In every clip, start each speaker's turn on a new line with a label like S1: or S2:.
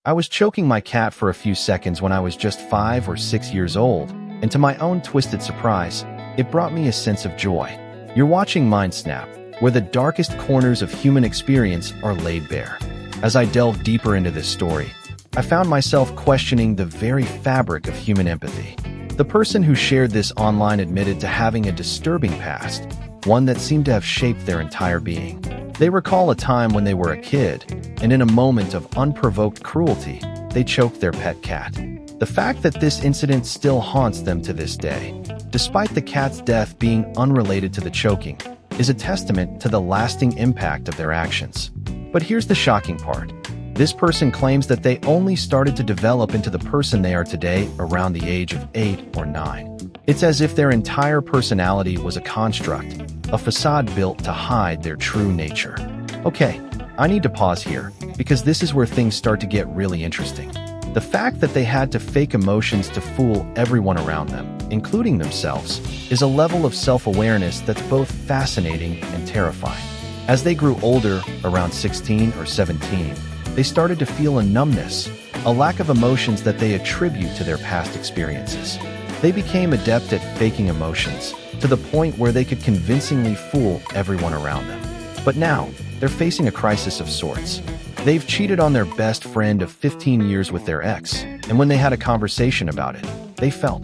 S1: I was choking my cat for a few seconds when I was just 5 or 6 years old, and to my own twisted surprise, it brought me a sense of joy. You're watching Mindsnap, where the darkest corners of human experience are laid bare. As I delved deeper into this story, I found myself questioning the very fabric of human empathy. The person who shared this online admitted to having a disturbing past, one that seemed to have shaped their entire being. They recall a time when they were a kid, and in a moment of unprovoked cruelty, they choked their pet cat. The fact that this incident still haunts them to this day, despite the cat's death being unrelated to the choking, is a testament to the lasting impact of their actions. But here's the shocking part. This person claims that they only started to develop into the person they are today around the age of 8 or 9. It's as if their entire personality was a construct, a facade built to hide their true nature. Okay, I need to pause here, because this is where things start to get really interesting. The fact that they had to fake emotions to fool everyone around them, including themselves, is a level of self-awareness that's both fascinating and terrifying. As they grew older, around 16 or 17, they started to feel a numbness, a lack of emotions that they attribute to their past experiences. They became adept at faking emotions, to the point where they could convincingly fool everyone around them. But now, they're facing a crisis of sorts. They've cheated on their best friend of 15 years with their ex, and when they had a conversation about it, they felt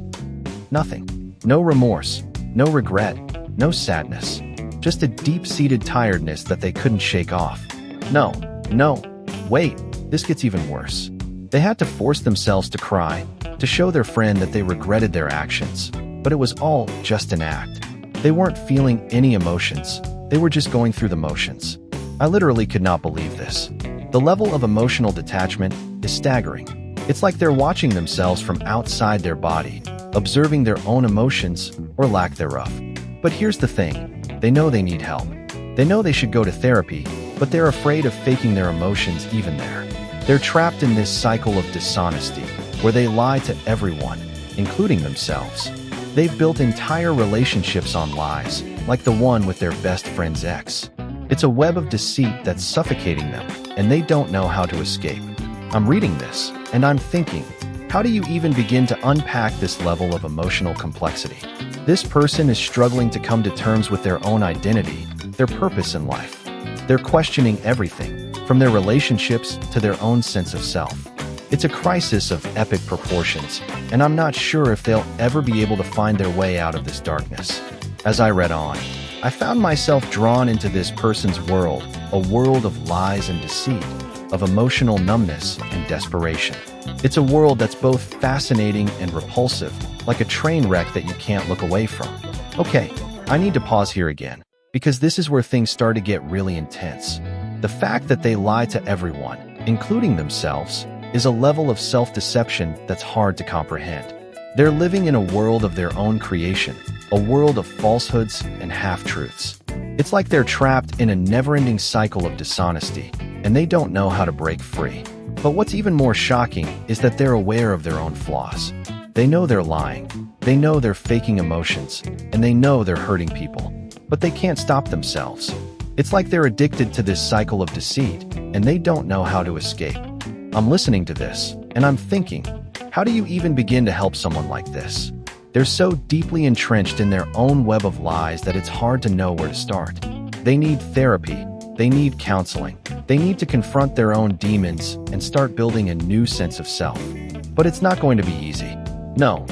S1: nothing. No remorse, no regret, no sadness. Just a deep-seated tiredness that they couldn't shake off. No, wait, this gets even worse. They had to force themselves to cry, to show their friend that they regretted their actions. But it was all just an act. They weren't feeling any emotions. They were just going through the motions. I literally could not believe this. The level of emotional detachment is staggering. It's like they're watching themselves from outside their body, observing their own emotions or lack thereof. But here's the thing. They know they need help. They know they should go to therapy, but they're afraid of faking their emotions even there. They're trapped in this cycle of dishonesty, where they lie to everyone, including themselves. They've built entire relationships on lies, like the one with their best friend's ex. It's a web of deceit that's suffocating them, and they don't know how to escape. I'm reading this, and I'm thinking, how do you even begin to unpack this level of emotional complexity? This person is struggling to come to terms with their own identity, their purpose in life. They're questioning everything, from their relationships to their own sense of self. It's a crisis of epic proportions, and I'm not sure if they'll ever be able to find their way out of this darkness. As I read on, I found myself drawn into this person's world, a world of lies and deceit, of emotional numbness and desperation. It's a world that's both fascinating and repulsive, like a train wreck that you can't look away from. Okay, I need to pause here again, because this is where things start to get really intense. The fact that they lie to everyone, including themselves, is a level of self-deception that's hard to comprehend. They're living in a world of their own creation, a world of falsehoods and half-truths. It's like they're trapped in a never-ending cycle of dishonesty, and they don't know how to break free. But what's even more shocking is that they're aware of their own flaws. They know they're lying, they know they're faking emotions, and they know they're hurting people. But they can't stop themselves. It's like they're addicted to this cycle of deceit, and they don't know how to escape. I'm listening to this, and I'm thinking, how do you even begin to help someone like this? They're so deeply entrenched in their own web of lies that it's hard to know where to start. They need therapy, they need counseling, they need to confront their own demons and start building a new sense of self. But it's not going to be easy. No,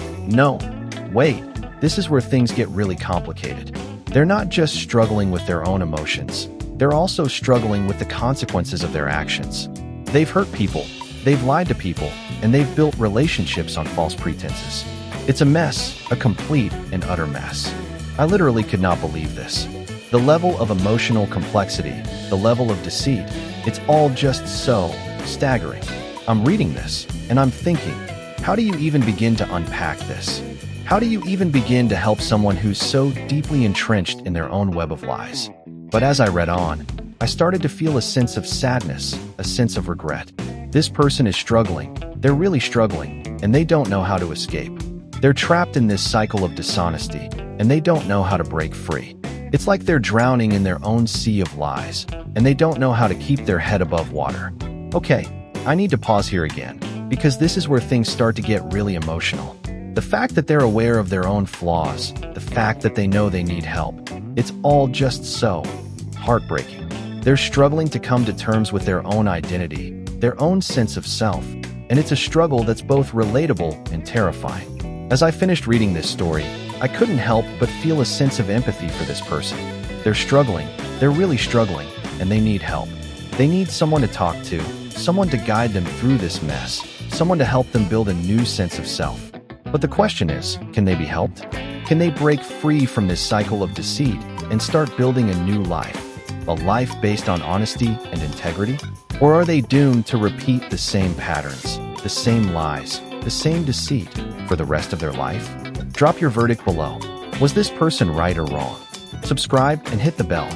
S1: wait, this is where things get really complicated. They're not just struggling with their own emotions, they're also struggling with the consequences of their actions. They've hurt people, they've lied to people, and they've built relationships on false pretenses. It's a mess, a complete and utter mess. I literally could not believe this. The level of emotional complexity, the level of deceit, it's all just so staggering. I'm reading this, and I'm thinking, how do you even begin to unpack this? How do you even begin to help someone who's so deeply entrenched in their own web of lies? But as I read on, I started to feel a sense of sadness, a sense of regret. This person is struggling, they're really struggling, and they don't know how to escape. They're trapped in this cycle of dishonesty, and they don't know how to break free. It's like they're drowning in their own sea of lies, and they don't know how to keep their head above water. Okay, I need to pause here again, because this is where things start to get really emotional. The fact that they're aware of their own flaws, the fact that they know they need help, it's all just so heartbreaking. They're struggling to come to terms with their own identity, their own sense of self, and it's a struggle that's both relatable and terrifying. As I finished reading this story, I couldn't help but feel a sense of empathy for this person. They're struggling, they're really struggling, and they need help. They need someone to talk to, someone to guide them through this mess, someone to help them build a new sense of self. But the question is, can they be helped? Can they break free from this cycle of deceit and start building a new life? A life based on honesty and integrity? Or are they doomed to repeat the same patterns, the same lies, the same deceit for the rest of their life? Drop your verdict below. Was this person right or wrong? Subscribe and hit the bell